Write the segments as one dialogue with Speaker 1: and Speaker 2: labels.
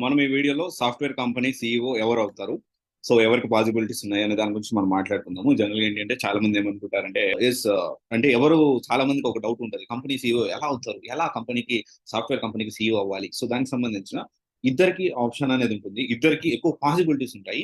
Speaker 1: మనం ఈ వీడియోలో సాఫ్ట్‌వేర్ కంపెనీ సీఈఓ ఎవరవుతారు? సో, ఎవరికి పాసిబిలిటీస్ ఉన్నాయి అనే దాని గురించి మనం మాట్లాడుకుందాము. జనరల్‌గా ఏంటంటే చాలా మంది ఏమనుకుంటారంటే అంటే ఎవరు చాలా మందికి ఒక డౌట్ ఉంటది. కంపెనీ సీఈఓ ఎలా అవుతారు? ఎలా కంపెనీకి సాఫ్ట్‌వేర్ కంపెనీకి సీఈఓ అవ్వాలి? సో, దానికి సంబంధించిన ఇద్దరికి ఆప్షన్ అనేది ఉంటుంది. ఇద్దరికి ఎక్కువ పాసిబిలిటీస్ ఉంటాయి.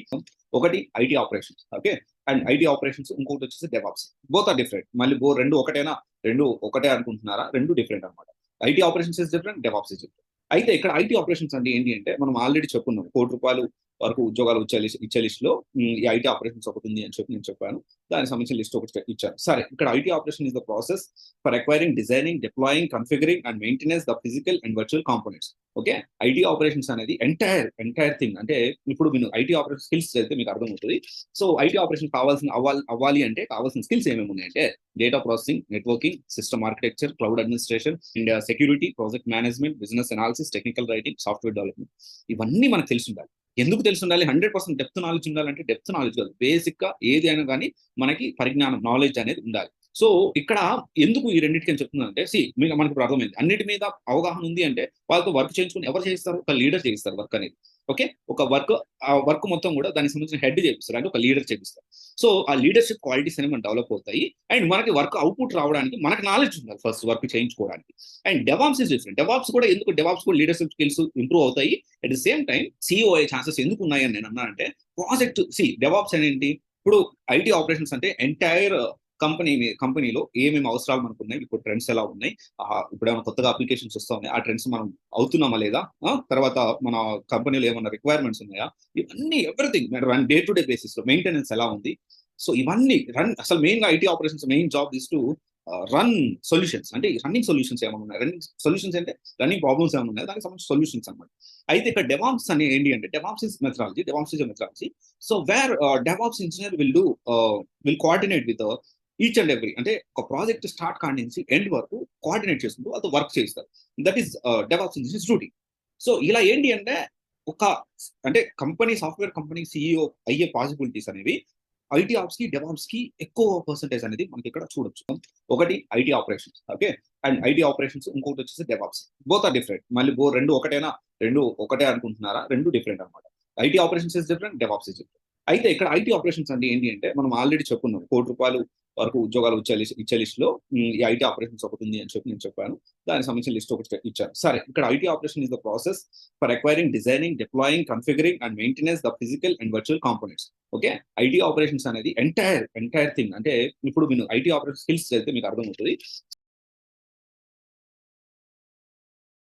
Speaker 1: ఒకటి IT operations. Okay. And IT operations ఇంకొకటొచ్చేసి డెవాప్స్. Both are different. మళ్ళీ 2 ఒకటేనా? 2 ఒకటే అనుకుంటున్నారా? 2 డిఫరెంట్ అన్నమాట. IT operations is different. DevOps is different. అయితే ఇక్కడ ఐటీ ఆపరేషన్స్ అంటే ఏంటి అంటే, మనం ఆల్రెడీ చెప్పుకున్నాం. ₹1,00,00,000 వరకు ఉద్యోగాలు ఇచ్చే లిస్ట్‌లో ఈ ఐటీ ఆపరేషన్స్ ఒకటుంది అని చెప్పి నేను చెప్పాను. దానికి సంబంధించిన లిస్ట్ ఒకటి ఇచ్చాను. సరే, ఇక్కడ IT operation is the process for acquiring, designing, deploying, configuring and maintenance the physical and virtual components. Okay. IT operations అనేది ఎంటైర్ థింగ్. అంటే ఇప్పుడు మీరు ఐటీ ఆపరేషన్ స్కిల్స్ చదివితే మీకు అర్థమవుతది. సో, ఐటీ ఆపరేషన్ అవ్వాలి అంటే కావాల్సిన స్కిల్స్ ఏమేమి ఉన్నాయంటే, data processing, networking, system architecture, cloud administration, and security, project management, business analysis, technical writing, software development. ఇవన్నీ మనకు తెలిసుండాలి. ఎందుకు తెలిసుండాలి? 100% డెప్త్ నాలెడ్జ్ ఉండాలంటే, డెప్త్ నాలెడ్జ్ కాదు. బేసిక్‌గా ఏది అయినా గాని మనకి పరిజ్ఞానం, నాలెడ్జ్ అనేది ఉండాలి. సో, ఇక్కడ ఎందుకు ఈ రెండిటికి అని చెప్తున్నానంటే, మనకి ఇప్పుడు అర్థమైంది. అన్నిటి మీద అవగాహన ఉంది అంటే, వాళ్ళతో వర్క్ చేయించుకొని ఎవరు చేయిస్తారు? ఒక లీడర్ చేయిస్తారు వర్క్ అనేది. ఓకే. ఒక ఆ వర్క్ మొత్తం కూడా దానికి సంబంధించిన హెడ్ చేపిస్తారు. అంటే ఒక లీడర్ చేపిస్తారు. సో, ఆ లీడర్‌షిప్ క్వాలిటీస్ అనేవి మనకు డెవలప్ అవుతాయి. అండ్ మనకి వర్క్ అవుట్‌పుట్ రావడానికి మనకు నాలెడ్జ్ ఉండాలి ఫస్ట్ వర్క్ చేయించుకోవడానికి. And DevOps is different. DevOps కూడా లీడర్‌షిప్ స్కిల్స్ ఇంప్రూవ్ అవుతాయి. At the same time CEO అయ్యే ఛాన్సెస్ ఎందుకు ఉన్నాయని నేను అన్నానంటే, డెవాప్స్ అనేంటి? ఇప్పుడు ఐటీ ఆపరేషన్స్ అంటే ఎంటైర్ కంపెనీలో ఏమేమి అవసరాలు మనకున్నాయి, ఇప్పుడు ట్రెండ్స్ ఎలా ఉన్నాయి, ఇప్పుడేమైనా కొత్తగా అప్లికేషన్స్ వస్తా ఉన్నాయి, ఆ ట్రెండ్స్ మనం అవుతున్నామా లేదా, తర్వాత మన కంపెనీలో ఏమన్నా రిక్వైర్మెంట్స్ ఉన్నాయా, ఇవన్నీ everything day to day basis లో మెయింటెనెన్స్ ఎలా ఉంది. సో, ఇవన్నీ అసలు మెయిన్ గా IT operations main job is to run solutions. అంటే రన్నింగ్ సొల్యూషన్స్ ఏమైనా ఉన్నాయి, రన్నింగ్ సొల్యూషన్స్ అంటే రన్నింగ్ ప్రాబ్లమ్స్ ఏమైనా ఉన్నాయి, దానికి సంబంధించిన సొల్యూషన్స్ అనమాట. అయితే ఇక్కడ డెవాప్స్ అని ఏంటి అంటే, DevOps is methodology. So, where DevOps engineer will coordinate with each and every, అంటే ఒక ప్రాజెక్ట్ స్టార్ట్ కాడి నుంచి ఎండ్ వరకు కోఆర్డినేట్ చేసుకుంటూ వాళ్ళతో వర్క్ చేస్తారు. That is DevOps engineers duty. So, ఇలా ఏంటి అంటే, ఒక సాఫ్ట్వేర్ కంపెనీ సీఈఓ అయ్యే పాసిబిలిటీస్ అనేవి ఐటీ ఆప్స్ కి, డెవాప్స్ కి ఎక్కువ పర్సెంటేజ్ అనేది మనకి ఇక్కడ చూడొచ్చు. ఒకటి IT operations. Okay. And IT operations ఇంకొకటొచ్చేసి డెవాప్స్. Both are different. మళ్ళీ 2 ఒకటేనా? 2 ఒకటే అనుకుంటున్నారా? 2 డిఫరెంట్ అన్నమాట. IT operations is different. DevOps is different. అయితే ఇక్కడ ఐటీ ఆపరేషన్స్ అంటే ఏంటి అంటే, మనం ఆల్రెడీ చెప్పుకున్నాం. ₹1,00,00,000 వరకు ఉద్యోగాలు ఇచ్చే లిస్ట్‌లో ఈ ఐటీ ఆపరేషన్స్ ఒకటుంది అని చెప్పి నేను చెప్పాను. దానికి సంబంధించిన లిస్ట్ ఒకటి ఇచ్చాను. సరే, ఇక్కడ IT operation is the process for acquiring, designing, deploying, configuring and maintenance the physical and virtual components. Okay. IT operations అనేది ఎంటైర్ థింగ్. అంటే ఇప్పుడు మీరు ఐటీ ఆపరేషన్ స్కిల్స్ చదివితే మీకు అర్థమవుతది.